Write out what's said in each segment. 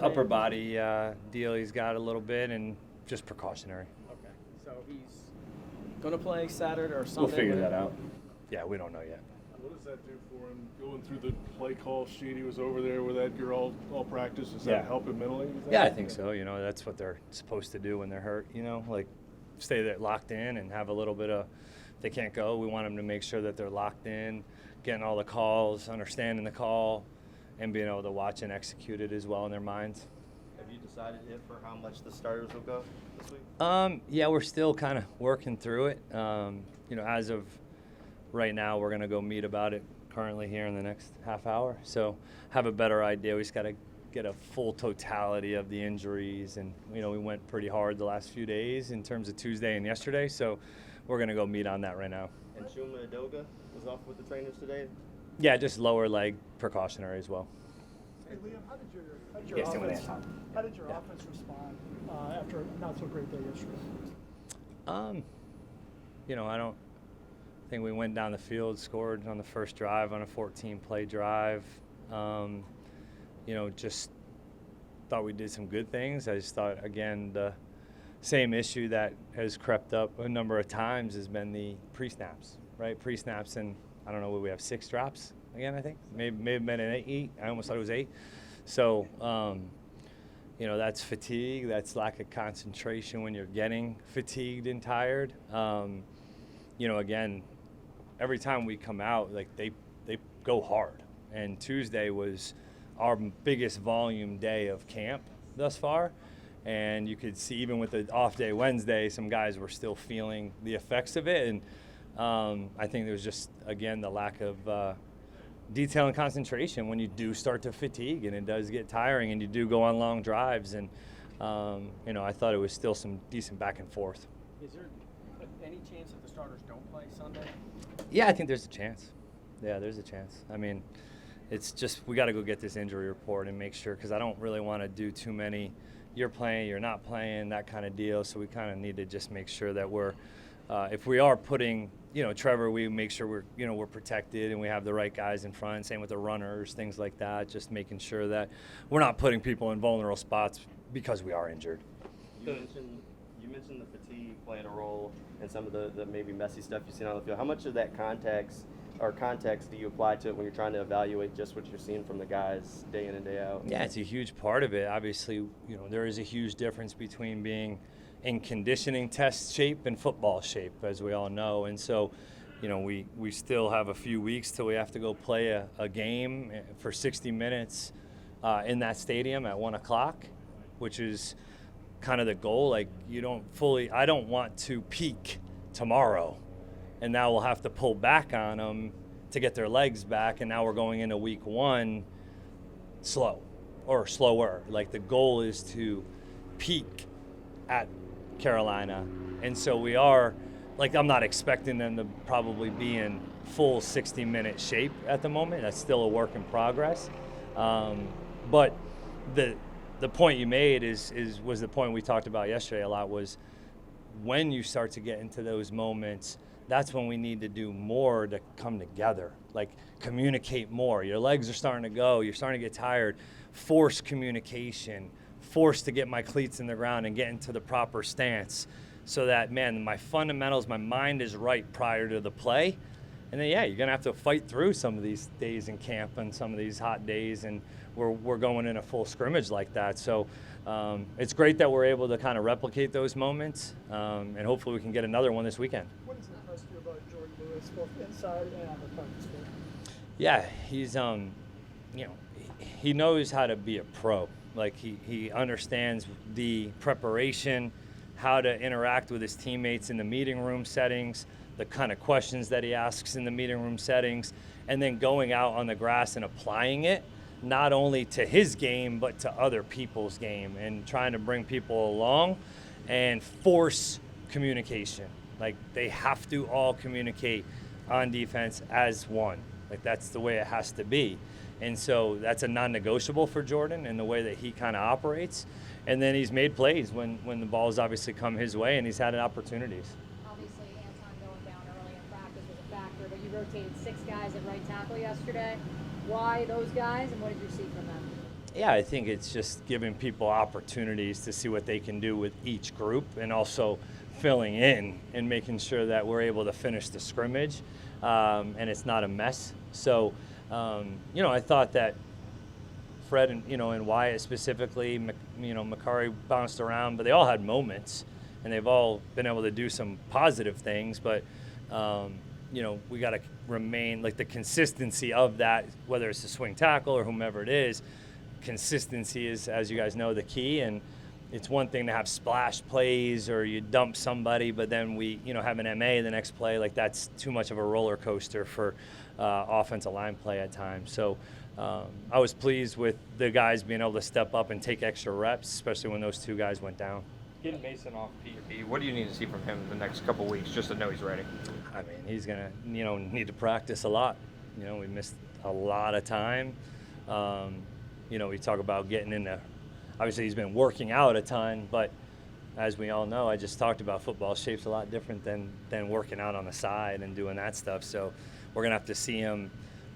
upper body deal he's got a little bit, and just precautionary. Okay. So he's going to play Saturday or Sunday? We'll figure that out. Yeah, we don't know yet. What does that do for him? Going through the play call sheet, he was over there with Edgar all practice. Does that help him mentally? Yeah, I think so. You know, that's what they're supposed to do when they're hurt. You know, like stay there locked in and have a little bit of. If they can't go, we want them to make sure that they're locked in, getting all the calls, understanding the call, and being able to watch and execute it as well in their minds. Have you decided if or how much the starters will go this week? Yeah, we're still kind of working through it. You know, as of right now, we're going to go meet about it currently here in the next half hour. So have a better idea. We just got to get a full totality of the injuries. And, you know, we went pretty hard the last few days in terms of Tuesday and yesterday. So we're going to go meet on that right now. And Chuma Edoga was off with the trainers today? Yeah, just lower leg precautionary as well. Hey, Liam, how did your offense respond after a not-so-great day yesterday? You know, I think we went down the field, scored on the first drive on a 14-play drive. You know, just thought we did some good things. I just thought, again, the same issue that has crept up a number of times has been the pre-snaps, right? Pre-snaps, and I don't know, we have 6 drops again, I think. Maybe have been an 8. I almost thought it was 8. So, you know, that's fatigue. That's lack of concentration when you're getting fatigued and tired. You know, again, every time we come out, like they go hard. And Tuesday was our biggest volume day of camp thus far. And you could see even with the off day Wednesday, some guys were still feeling the effects of it. And I think there was just, again, the lack of detail and concentration when you do start to fatigue, and it does get tiring, and you do go on long drives. And, you know, I thought it was still some decent back and forth. Is there any chance that the starters don't play Sunday? Yeah, I think there's a chance. Yeah, there's a chance. I mean, it's just we got to go get this injury report and make sure, because I don't really want to do too many you're playing, you're not playing, that kind of deal. So we kind of need to just make sure that we're, if we are putting, you know, Trevor, we make sure we're protected and we have the right guys in front. Same with the runners, things like that. Just making sure that we're not putting people in vulnerable spots because we are injured. You mentioned the fatigue playing a role in some of the maybe messy stuff you've seen on the field. How much of that context do you apply to it when you're trying to evaluate just what you're seeing from the guys day in and day out? Yeah, it's a huge part of it. Obviously, you know, there is a huge difference between being in conditioning test shape and football shape, as we all know. And so, you know, we still have a few weeks till we have to go play a game for 60 minutes in that stadium at 1 o'clock, which is kind of the goal. Like, I don't want to peak tomorrow, and now we'll have to pull back on them to get their legs back, and now we're going into week 1 slow or slower. Like, the goal is to peak at Carolina, and so we are, like, I'm not expecting them to probably be in full 60-minute shape at the moment. That's still a work in progress. But the point you made was the point we talked about yesterday a lot, was when you start to get into those moments, that's when we need to do more to come together, like communicate more. Your legs are starting to go, you're starting to get tired, force communication, force to get my cleats in the ground and get into the proper stance so that, man, my fundamentals, my mind is right prior to the play. And then, yeah, you're going to have to fight through some of these days in camp and some of these hot days, and we're going in a full scrimmage like that. So it's great that we're able to kind of replicate those moments, and hopefully we can get another one this weekend. What is impressed you about Jordan Lewis, both inside and on the practice field? Yeah, he's, you know, he knows how to be a pro. Like, he understands the preparation, how to interact with his teammates in the meeting room settings, the kind of questions that he asks in the meeting room settings, and then going out on the grass and applying it, not only to his game, but to other people's game, and trying to bring people along and force communication. Like, they have to all communicate on defense as one. Like, that's the way it has to be. And so that's a non-negotiable for Jordan in the way that he kind of operates. And then he's made plays when the ball's obviously come his way, and he's had opportunities. Obviously, Anton going down early in practice was a factor, but you rotated 6 guys at right tackle yesterday. Why those guys, and what did you see from them? Yeah, I think it's just giving people opportunities to see what they can do with each group, and also filling in and making sure that we're able to finish the scrimmage and it's not a mess. So, I thought that Fred and Wyatt specifically, Makari bounced around, but they all had moments, and they've all been able to do some positive things. But we got to remain like the consistency of that, whether it's a swing tackle or whomever it is. Consistency is, as you guys know, the key. And it's one thing to have splash plays or you dump somebody, but then we have an MA the next play. Like, that's too much of a roller coaster for offensive line play at times. So I was pleased with the guys being able to step up and take extra reps, especially when those two guys went down. Getting Mason off PUP, what do you need to see from him the next couple weeks just to know he's ready? I mean, he's going to, need to practice a lot. We missed a lot of time. We talk about getting into, obviously he's been working out a ton, but as we all know, I just talked about football shape's a lot different than working out on the side and doing that stuff. So we're going to have to see him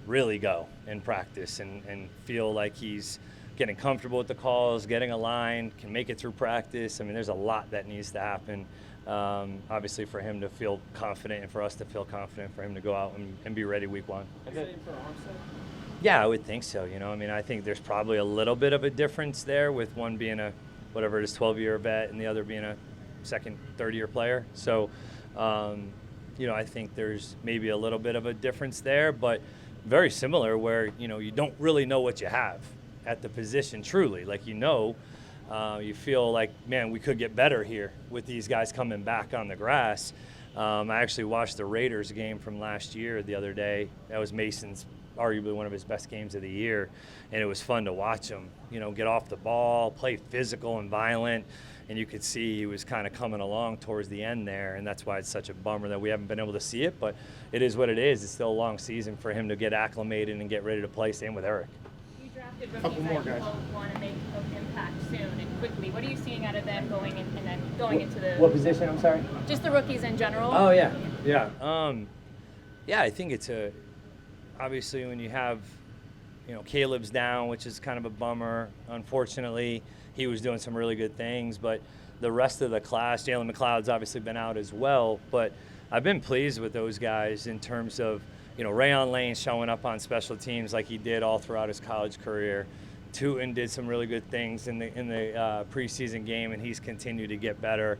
really go in practice and feel like he's getting comfortable with the calls, getting aligned, can make it through practice. I mean, there's a lot that needs to happen, obviously, for him to feel confident and for us to feel confident for him to go out and be ready week one. Yeah, I would think so. I think there's probably a little bit of a difference there with one being a, 12-year vet and the other being a second, third-year player. So, I think there's maybe a little bit of a difference there, but very similar where, you don't really know what you have at the position truly. Like, you feel like, man, we could get better here with these guys coming back on the grass. I actually watched the Raiders game from last year the other day. That was Mason's arguably one of his best games of the year, and it was fun to watch him, get off the ball, play physical and violent, and you could see he was kind of coming along towards the end there, and that's why it's such a bummer that we haven't been able to see it, but it is what it is. It's still a long season for him to get acclimated and get ready to play. Same with Eric. You drafted rookies that you both want to make an impact soon and quickly. What are you seeing out of them going into the... What position, I'm sorry? Just the rookies in general? Oh, yeah. I think it's obviously when you have, Caleb's down, which is kind of a bummer. Unfortunately, he was doing some really good things, but the rest of the class, Jalen McLeod's obviously been out as well, but I've been pleased with those guys in terms of, Rayon Lane showing up on special teams like he did all throughout his college career. Tootin did some really good things in the preseason game, and he's continued to get better.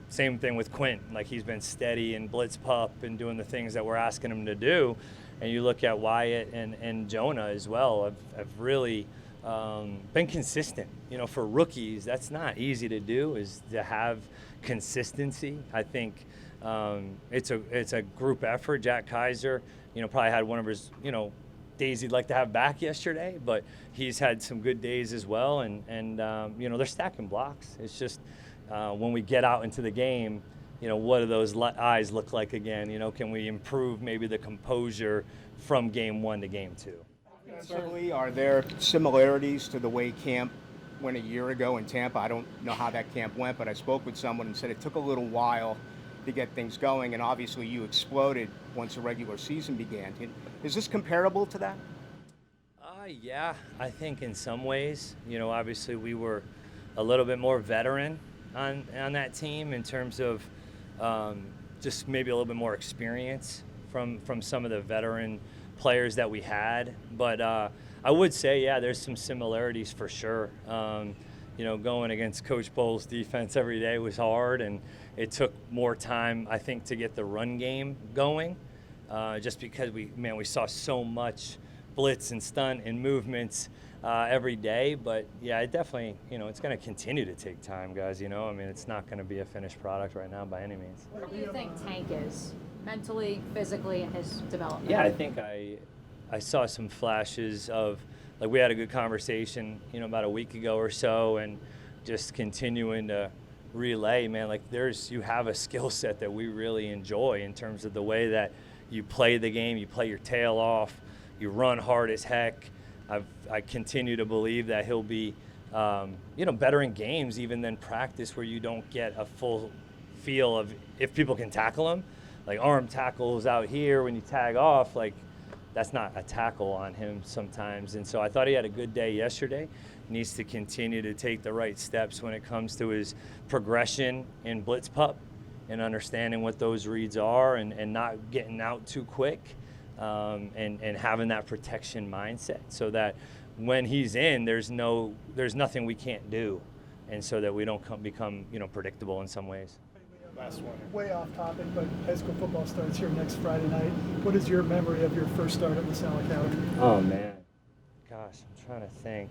Same thing with Quint. Like, he's been steady and blitz pup and doing the things that we're asking him to do. And you look at Wyatt and Jonah as well, have really been consistent. For rookies, that's not easy to do, is to have consistency. I think it's a group effort. Jack Kaiser, probably had one of his, days he'd like to have back yesterday, but he's had some good days as well. And they're stacking blocks. It's just when we get out into the game, what do those eyes look like again? Can we improve maybe the composure from game one to game two? Certainly, are there similarities to the way camp went a year ago in Tampa? I don't know how that camp went, but I spoke with someone and said it took a little while to get things going, and obviously you exploded once the regular season began. Is this comparable to that? Yeah, I think in some ways. Obviously we were a little bit more veteran on that team in terms of just maybe a little bit more experience from some of the veteran players that we had. But I would say, yeah, there's some similarities for sure. Going against Coach Bowles' defense every day was hard, and it took more time, I think, to get the run game going, just because we saw so much blitz and stunt and movements every day. But yeah, it definitely, it's going to continue to take time, guys. It's not going to be a finished product right now by any means. Where do you think Tank is mentally, physically, in his development? Yeah, I think I saw some flashes of, like, we had a good conversation, about a week ago or so, and just continuing to relay, man, like, you have a skill set that we really enjoy in terms of the way that you play the game, you play your tail off, you run hard as heck. I continue to believe that he'll be, better in games even than practice, where you don't get a full feel of if people can tackle him. Like, arm tackles out here when you tag off, like, that's not a tackle on him sometimes. And so I thought he had a good day yesterday. Needs to continue to take the right steps when it comes to his progression in blitz pup and understanding what those reads are and not getting out too quick, and having that protection mindset so that when he's in, there's nothing we can't do, and so that we don't become predictable in some ways. Last one. Way off topic, but high school football starts here next Friday night. What is your memory of your first start at LaSalle Academy? Oh man, gosh, I'm trying to think.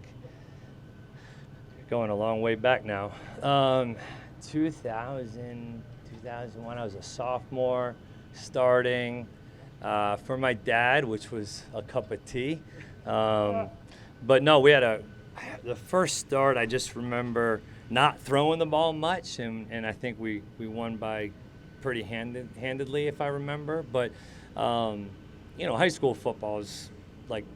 Going a long way back now. 2001, I was a sophomore, starting for my dad, which was a cup of tea. But no, we had the first start. I just remember not throwing the ball much, and I think we won by pretty handedly, if I remember. But high school football is like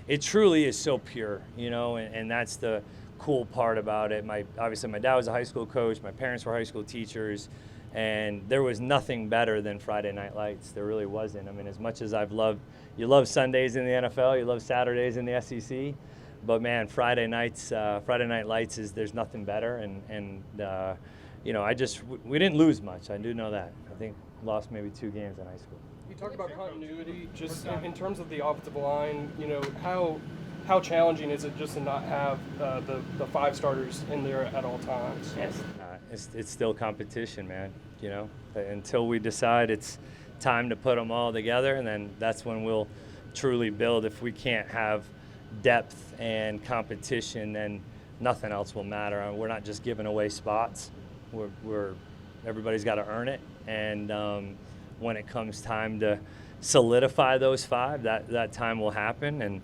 it truly is so pure, and that's the cool part about it. Obviously my dad was a high school coach, my parents were high school teachers, and there was nothing better than Friday Night Lights. There really wasn't. I mean, as much as you love Sundays in the NFL, you love Saturdays in the SEC, but man, Friday Night Lights there's nothing better. And we didn't lose much. I do know that. I think lost maybe 2 games in high school. You talked about continuity, just in terms of the offensive line. How challenging is it just to not have the 5 starters in there at all times? It's still competition, man. Until we decide it's time to put them all together, and then that's when we'll truly build. If we can't have depth and competition, then nothing else will matter. We're not just giving away spots. Everybody's got to earn it, and when it comes time to solidify those 5, that time will happen. And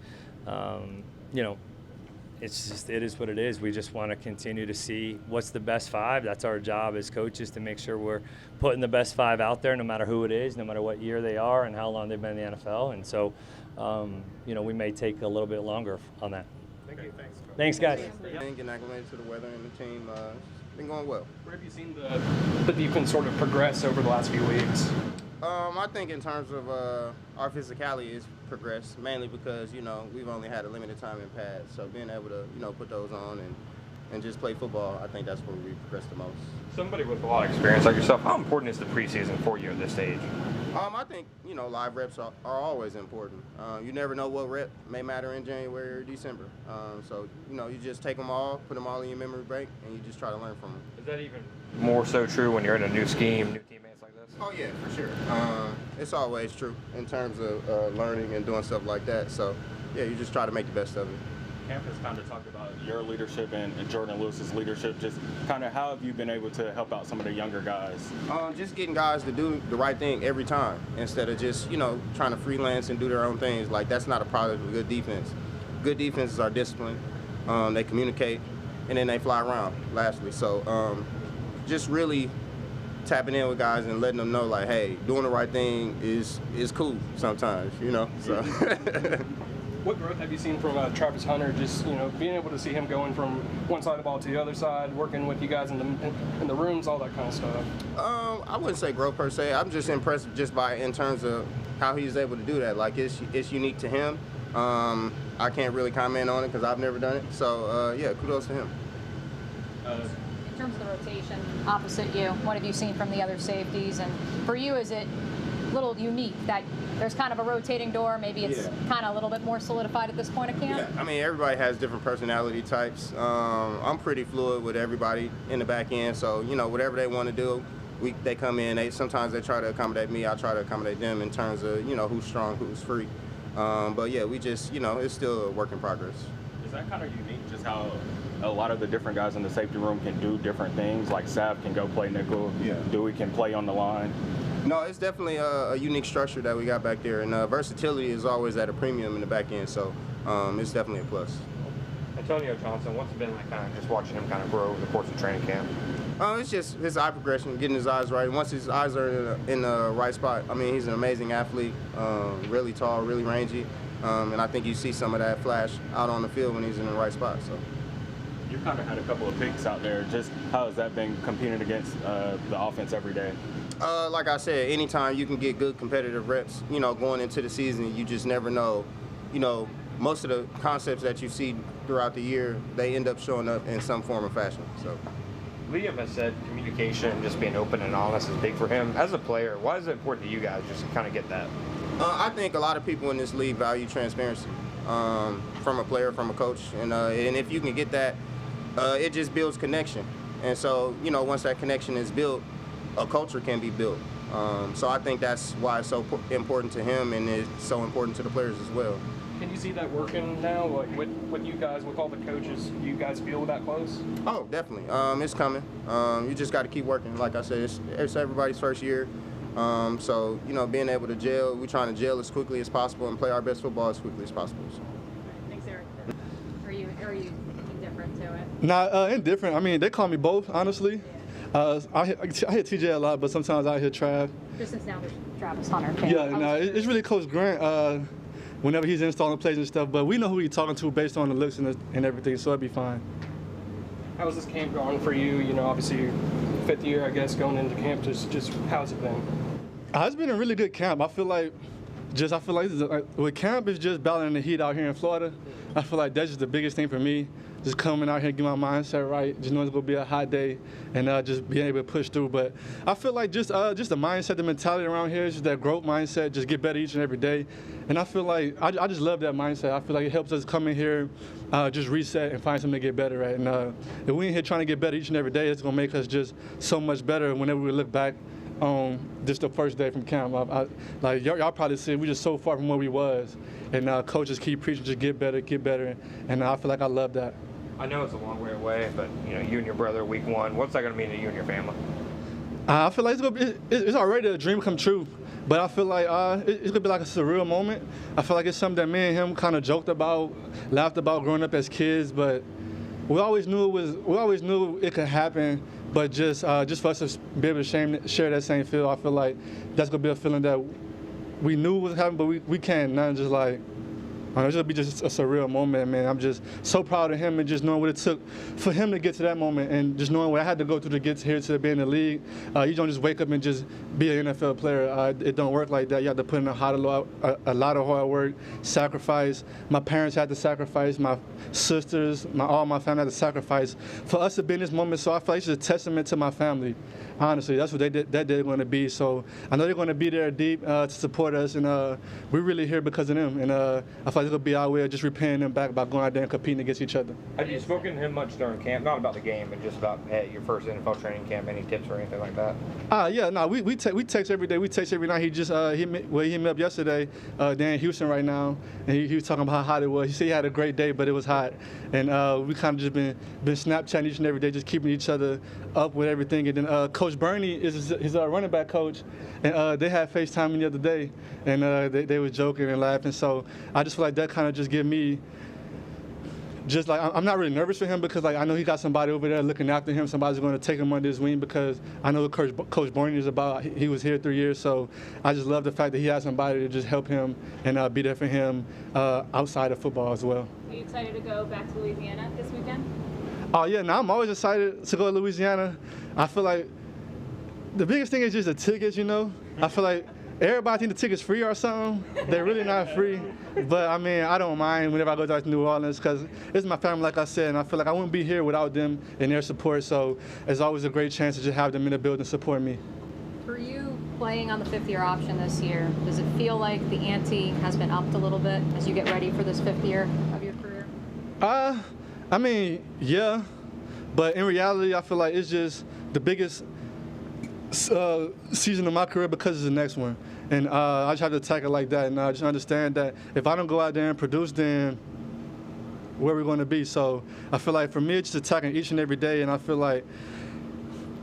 it is what it is. We just want to continue to see what's the best 5. That's our job as coaches, to make sure we're putting the best 5 out there, no matter who it is, no matter what year they are and how long they've been in the NFL. And so, we may take a little bit longer on that. Thank you. Thanks, guys. Getting acclimated to the weather and the team, it's been going well. Where have you seen the defense sort of progress over the last few weeks? I think in terms of our physicality is progressed, mainly because, we've only had a limited time in pads. So being able to, put those on and just play football, I think that's where we progressed the most. Somebody with a lot of experience like yourself, how important is the preseason for you at this stage? I think, live reps are always important. You never know what rep may matter in January or December. So, you just take them all, put them all in your memory bank, and you just try to learn from them. Is that even more so true when you're in a new scheme, new teammates like this? Oh, yeah, for sure. It's always true in terms of learning and doing stuff like that. So, yeah, you just try to make the best of it. Camp has kind of talked about your leadership and Jordan Lewis's leadership. Just kind of how have you been able to help out some of the younger guys? Just getting guys to do the right thing every time instead of just, trying to freelance and do their own things. Like, that's not a product of good defense. Good defenses are disciplined. They communicate, and then they fly around, lastly. So just really tapping in with guys and letting them know, like, hey, doing the right thing is cool sometimes, so. What growth have you seen from Travis Hunter? Just being able to see him going from one side of the ball to the other side, working with you guys in the rooms, all that kind of stuff. I wouldn't say growth per se. I'm just impressed just in terms of how he's able to do that. Like, it's unique to him. I can't really comment on it because I've never done it. So yeah, kudos to him. In terms of the rotation opposite you, what have you seen from the other safeties? And for you, is it a little unique that there's kind of a rotating door? Maybe it's kind of a little bit more solidified at this point of camp? Yeah, I mean, everybody has different personality types. I'm pretty fluid with everybody in the back end, so, whatever they want to do, they come in. Sometimes they try to accommodate me. I try to accommodate them in terms of, who's strong, who's free. But, yeah, we just, it's still a work in progress. Is that kind of unique, just how a lot of the different guys in the safety room can do different things? Like Sav can go play nickel, Dewey can play on the line. No, it's definitely a unique structure that we got back there, and versatility is always at a premium in the back end, so it's definitely a plus. Antonio Johnson, what's it been like kind of just watching him kind of grow over the course of training camp? It's just his eye progression, getting his eyes right. Once his eyes are in the right spot, I mean, he's an amazing athlete, really tall, really rangy, and I think you see some of that flash out on the field when he's in the right spot. So. You kind of had a couple of picks out there. Just how has that been competing against the offense every day? Like I said, anytime you can get good competitive reps, going into the season, you just never know. Most of the concepts that you see throughout the year, they end up showing up in some form or fashion. So, Liam has said communication and just being open and honest is big for him. As a player, why is it important to you guys just to kind of get that? I think a lot of people in this league value transparency from a player, from a coach, and if you can get that, it just builds connection. And so, once that connection is built, a culture can be built. So I think that's why it's so important to him, and it's so important to the players as well. Can you see that working now, like with you guys, with all the coaches? Do you guys feel that close? Oh, definitely. It's coming. You just got to keep working. Like I said, it's everybody's first year. So, being able to gel, we're trying to gel as quickly as possible and play our best football as quickly as possible. So. Thanks, Eric. Are you indifferent to it? Nah, indifferent. I mean, they call me both, honestly. I hit TJ a lot, but sometimes I hit Trav. Just since now there's Travis Hunter. Okay. Yeah, no, it's really Coach Grant whenever he's installing plays and stuff, but we know who he's talking to based on the looks and everything, so it'll be fine. How's this camp going for you? Obviously, 5th year, I guess, going into camp. Just how's it been? It's been a really good camp. I feel like with camp is just battling the heat out here in Florida. I feel like that's just the biggest thing for me. Just coming out here and getting my mindset right. Just knowing it's gonna be a hot day and just being able to push through. But I feel like just the mindset, the mentality around here is just that growth mindset. Just get better each and every day. And I feel like I just love that mindset. I feel like it helps us come in here, just reset and find something to get better at. And if we in here trying to get better each and every day, it's gonna make us just so much better whenever we look back just the first day from camp. Like y'all probably see we just so far from where we was, and coaches keep preaching just get better, and I feel like I love that. I know it's a long way away, but you and your brother, week 1, what's that going to mean to you and your family? I feel like it's already a dream come true, but I feel like it's going to be like a surreal moment. I feel like it's something that me and him kind of joked about, laughed about growing up as kids, but we always knew it could happen. But just for us to be able to share that same feel, I feel like that's going to be a feeling that we knew was happening, but we can't. Now just like, it's going to be just a surreal moment, man. I'm just so proud of him and just knowing what it took for him to get to that moment and just knowing what I had to go through to get here to be in the league. You don't just wake up and just be an NFL player. It don't work like that. You have to put in a lot of hard work, sacrifice. My parents had to sacrifice. My sisters, all my family had to sacrifice for us to be in this moment. So I feel like it's just a testament to my family. Honestly, that's what they're going to be. So I know they're going to be there deep to support us, and we're really here because of them. And I feel like it'll be our way of just repaying them back by going out there and competing against each other. Have you spoken to him much during camp? Not about the game, but just about your first NFL training camp. Any tips or anything like that? Yeah, no, we text every day. We text every night. He just he hit me up yesterday. They're in Houston right now, and he was talking about how hot it was. He said he had a great day, but it was hot, and we kind of just been Snapchatting each and every day, just keeping each other up with everything. And then Coach Bernie is his running back coach, and they had FaceTime the other day, and they was joking and laughing. So I just feel like that kind of just give me, just like I'm not really nervous for him because like I know he got somebody over there looking after him. Somebody's going to take him under his wing because I know what Coach Bernie is about. He was here 3 years, so I just love the fact that he has somebody to just help him and be there for him outside of football as well. Are you excited to go back to Louisiana this weekend? Oh yeah, no, I'm always excited to go to Louisiana. I feel like the biggest thing is just the tickets, I feel like everybody think the tickets free or something. They're really not free. But, I mean, I don't mind whenever I go to New Orleans because it's my family, like I said, and I feel like I wouldn't be here without them and their support. So it's always a great chance to just have them in the building support me. For you playing on the 5th-year option this year, does it feel like the ante has been upped a little bit as you get ready for this 5th year of your career? I mean, yeah. But in reality, I feel like it's just the biggest season of my career because it's the next one. And I just have to attack it like that. And I just understand that if I don't go out there and produce, then where we're going to be. So I feel like for me, it's just attacking each and every day. And I feel like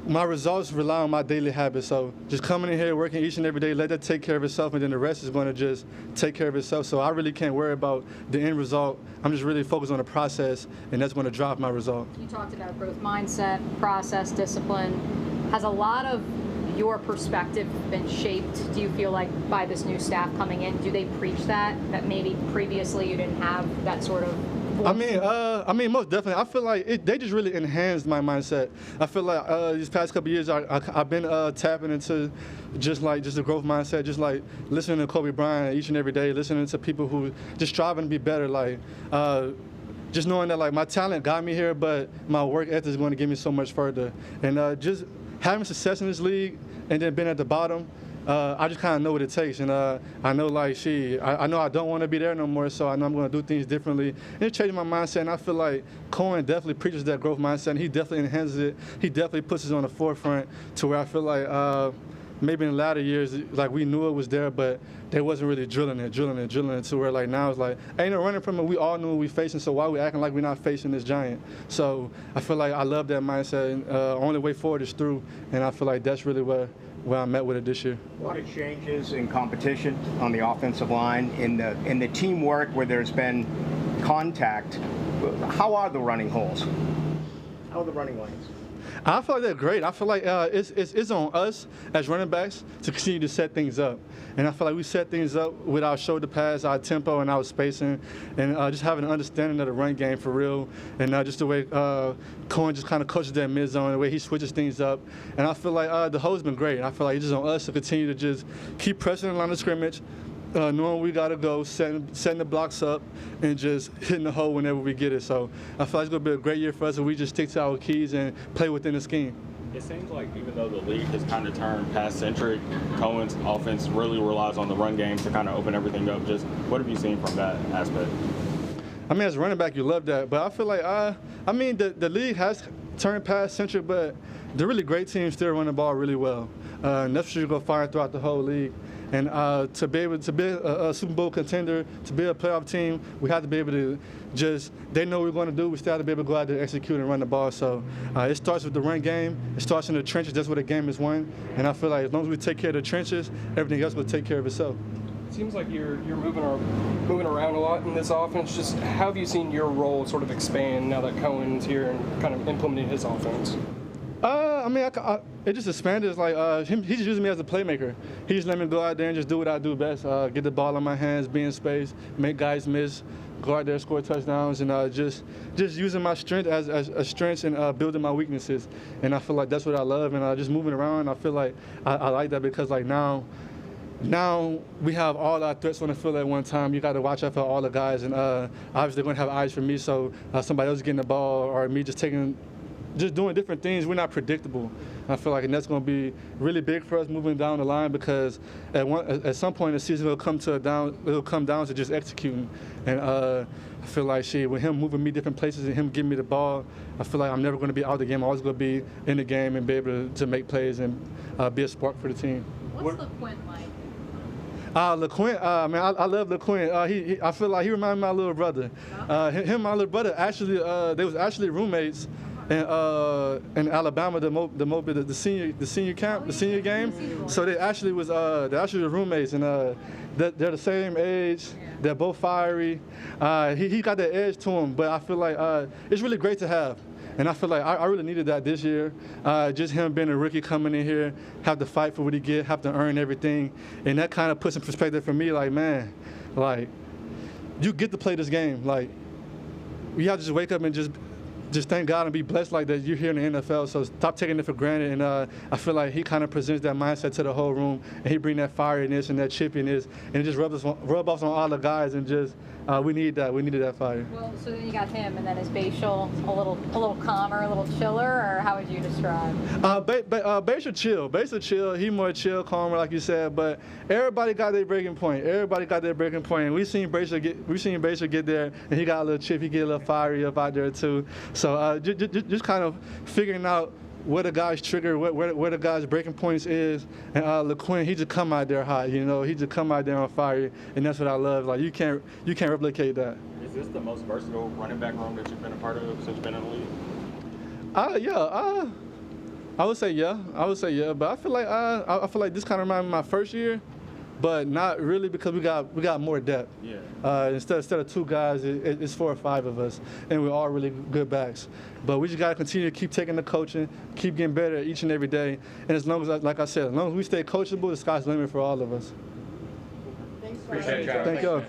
my results rely on my daily habits. So just coming in here, working each and every day, let that take care of itself. And then the rest is going to just take care of itself. So I really can't worry about the end result. I'm just really focused on the process, and that's going to drive my result. You talked about growth mindset, process, discipline. Has a lot of your perspective been shaped, do you feel like, by this new staff coming in? Do they preach that maybe previously you didn't have that sort of I mean, most definitely. I feel like they just really enhanced my mindset. I feel like these past couple of years, I've been tapping into just the growth mindset, just like listening to Kobe Bryant each and every day, listening to people who just striving to be better, like just knowing that like my talent got me here, but my work ethic is going to get me so much further. And just having success in this league and then being at the bottom, I just kind of know what it takes, and I know like I know I don't want to be there no more, so I know I'm going to do things differently. And it changed my mindset, and I feel like Coen definitely preaches that growth mindset, and he definitely enhances it. He definitely puts it on the forefront to where I feel like maybe in the latter years, like we knew it was there, but they wasn't really drilling it to where like now it's like, ain't no running from it. We all knew what we facing, so why we acting like we're not facing this giant? So I feel like I love that mindset, and only way forward is through, and I feel like that's really where I met with it this year. A lot of changes in competition on the offensive line, in the teamwork where there's been contact. How are the running holes? How are the running lanes? I feel like they're great. I feel like it's on us as running backs to continue to set things up. And I feel like we set things up with our shoulder pass, our tempo, and our spacing, and just having an understanding of the run game for real. And just the way Coen just kind of coaches that mid zone, the way he switches things up. And I feel like the hole's been great. I feel like it's just on us to continue to just keep pressing the line of scrimmage, knowing we got to go, setting the blocks up, and just hitting the hole whenever we get it. So I feel like it's going to be a great year for us if we just stick to our keys and play within the scheme. It seems like even though the league has kind of turned pass-centric, Coen's offense really relies on the run game to kind of open everything up. Just what have you seen from that aspect? I mean, as a running back, you love that. But I feel like, I mean, the league has turned pass-centric, but the really great teams still run the ball really well. And that's what you're going to find throughout the whole league. And to be a Super Bowl contender, to be a playoff team, we have to be able to they know what we're going to do. We still have to be able to go out there, execute, and run the ball. So it starts with the run game. It starts in the trenches. That's where the game is won. And I feel like as long as we take care of the trenches, everything else will take care of itself. It seems like you're moving around a lot in this offense. Just how have you seen your role sort of expand now that Coen's here and kind of implementing his offense? I mean, it just expanded. It's like he's just using me as a playmaker. He just let me go out there and just do what I do best. Get the ball in my hands, be in space, make guys miss, go out there, score touchdowns, and just using my strength as strengths and building my weaknesses. And I feel like that's what I love. And just moving around, I feel like I like that because like now we have all our threats on the field at one time. You got to watch out for all the guys, and obviously they're going to have eyes for me. So somebody else getting the ball or me just doing different things, we're not predictable. I feel like, and that's going to be really big for us moving down the line because at some point in the season it'll come down to just executing. And I feel like with him moving me different places and him giving me the ball, I feel like I'm never going to be out of the game. I'm always going to be in the game and be able to make plays and be a spark for the team. What's LeQuint like? LeQuint, man, I love LeQuint. I feel like he reminds me of my little brother. Him and my little brother actually, they was actually roommates in Alabama, the senior camp, the senior game. So they actually were roommates, and they're the same age. They're both fiery. He got that edge to him, but I feel like it's really great to have. And I feel like I really needed that this year. Just him being a rookie coming in here, have to fight for what he get, have to earn everything. And that kind of puts in perspective for me, like, man, like, you get to play this game. Like, you have to just wake up and just thank God and be blessed like that you're here in the NFL. So stop taking it for granted. And I feel like he kind of presents that mindset to the whole room, and he bring that fieriness and that chippiness, and it just rub off on all the guys, and just we needed that fire. Well, so then you got him, and then is Bashal a little calmer, a little chiller, or how would you describe? Bashal chill. He more chill, calmer, like you said. But everybody got their breaking point. And we seen Bashal get there, and he got a little chip. He get a little fiery up out there too. So just kind of figuring out where the guy's trigger, where the guy's breaking points is. And LeQuint, he just come out there hot, you know. He just come out there on fire, and that's what I love. Like you can't replicate that. Is this the most versatile running back room that you've been a part of since you've been in the league? Yeah. I would say yeah. But I feel like this kind of reminds me of my first year, but not really because we got more depth. Yeah. Instead of two guys, it's 4 or 5 of us, and we're all really good backs. But we just got to continue to keep taking the coaching, keep getting better each and every day. And as long as, like I said, as long as we stay coachable, the sky's the limit for all of us. Appreciate it, John. Thank you.